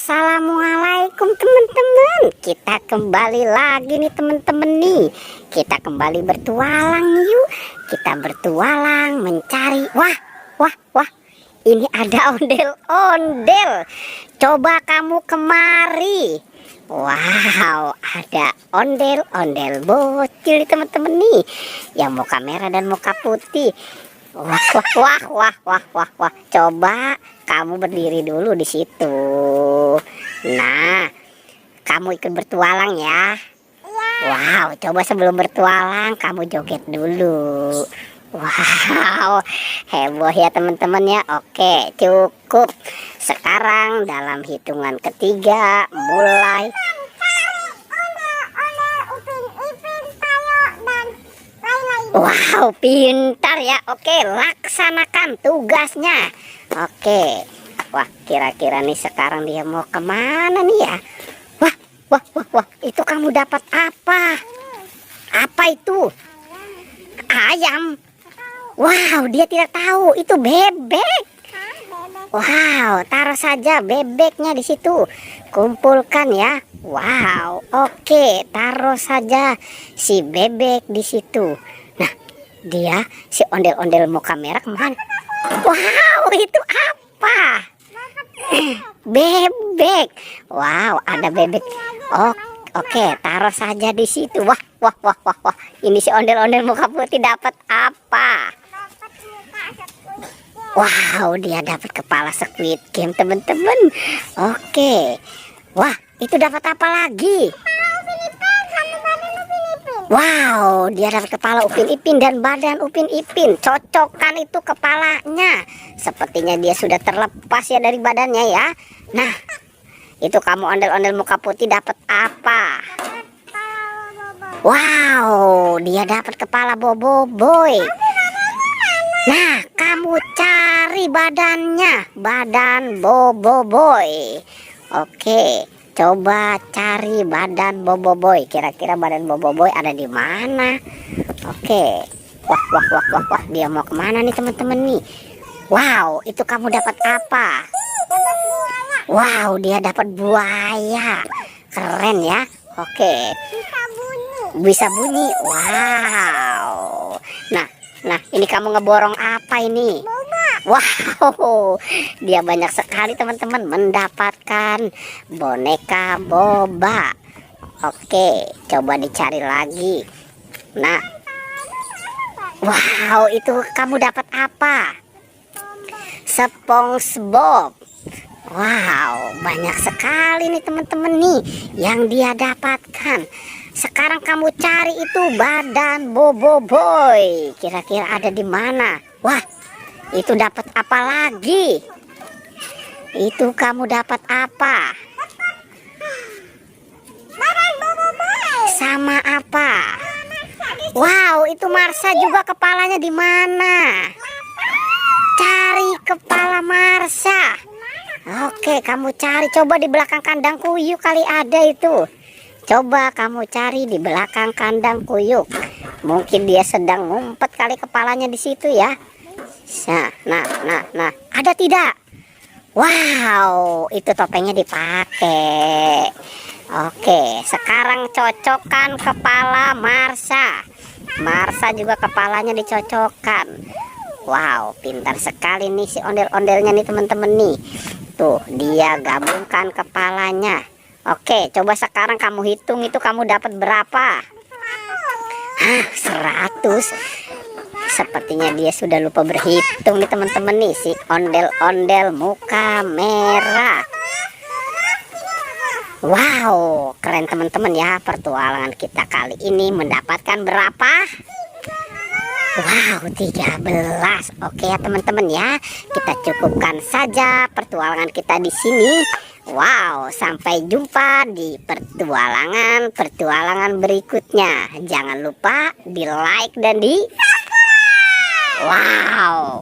Assalamualaikum teman-teman. Kita kembali lagi nih teman-teman nih. Kita kembali bertualang yuk. Kita bertualang mencari. Wah. Ini ada ondel-ondel. Coba kamu kemari. Wow, ada ondel-ondel bocil nih teman-teman nih. Yang muka merah dan muka putih. Wah. Coba kamu berdiri dulu di situ. Nah, kamu ikut bertualang ya. Wow, coba sebelum bertualang kamu joget dulu. Wow, heboh ya teman-teman ya. Oke, cukup. Sekarang dalam hitungan ketiga mulai. Wow, pintar ya. Oke, laksanakan tugasnya. Oke. Wah, kira-kira nih sekarang dia mau kemana nih ya? Wah. Itu kamu dapat apa? Apa itu? Ayam. Wow, dia tidak tahu. Itu bebek. Wow, taruh saja bebeknya di situ. Kumpulkan ya. Wow, oke, taruh saja si bebek di situ. Nah, dia si ondel-ondel muka merah kemana? Wow, itu apa? Bebek. Wow, ada bebek. Oke, taruh saja di situ. Wah. Ini si ondel-ondel muka putih dapat apa? Wow, dia dapat kepala Squid Game teman-teman. Oke. Wah, itu dapat apa lagi? Wow, dia dapat kepala Upin Ipin dan badan Upin Ipin. Cocokkan itu kepalanya. Sepertinya dia sudah terlepas ya dari badannya ya. Nah, itu kamu ondel-ondel muka putih dapat apa? Wow, dia dapat kepala Boboiboy. Nah, kamu cari badannya, badan Boboiboy. Oke, coba cari badan Boboiboy. Kira-kira badan Boboiboy ada di mana? Oke. Wah, dia mau kemana nih teman-teman nih? Wow, itu kamu dapat apa? Wow, dia dapat buaya. Keren ya. Oke. Bisa bunyi. Wow. Nah, ini kamu ngeborong apa ini? Wow, dia banyak sekali teman-teman mendapatkan boneka boba. Oke, coba dicari lagi. Nah, wow, itu kamu dapat apa? SpongeBob. Wow, banyak sekali nih teman-teman nih yang dia dapatkan. Sekarang kamu cari itu badan Boboiboy. Kira-kira ada di mana? Wah, itu dapat apa lagi? Itu kamu dapat apa? Badan Boboiboy. Sama apa? Wow, itu Marsha juga kepalanya di mana? Cari kepala Marsha. Oke, kamu cari coba di belakang kandang kuyuk kali ada itu. Coba kamu cari di belakang kandang kuyuk. Mungkin dia sedang ngumpet kali kepalanya di situ ya. Nah, ada tidak? Wow, itu topengnya dipakai. Oke, sekarang cocokkan kepala Marsha. Marsha juga kepalanya dicocokkan. Wow, pintar sekali nih si ondel-ondelnya nih teman-teman nih. Tuh, dia gabungkan kepalanya. Oke, coba sekarang kamu hitung itu kamu dapat berapa? 100. Sepertinya dia sudah lupa berhitung nih teman-teman nih si ondel-ondel muka merah. Wow, keren teman-teman ya pertualangan kita kali ini mendapatkan berapa? Wow, 13. Oke ya teman-teman ya. Kita cukupkan saja pertualangan kita di sini. Wow, sampai jumpa di pertualangan berikutnya. Jangan lupa di like dan di wow.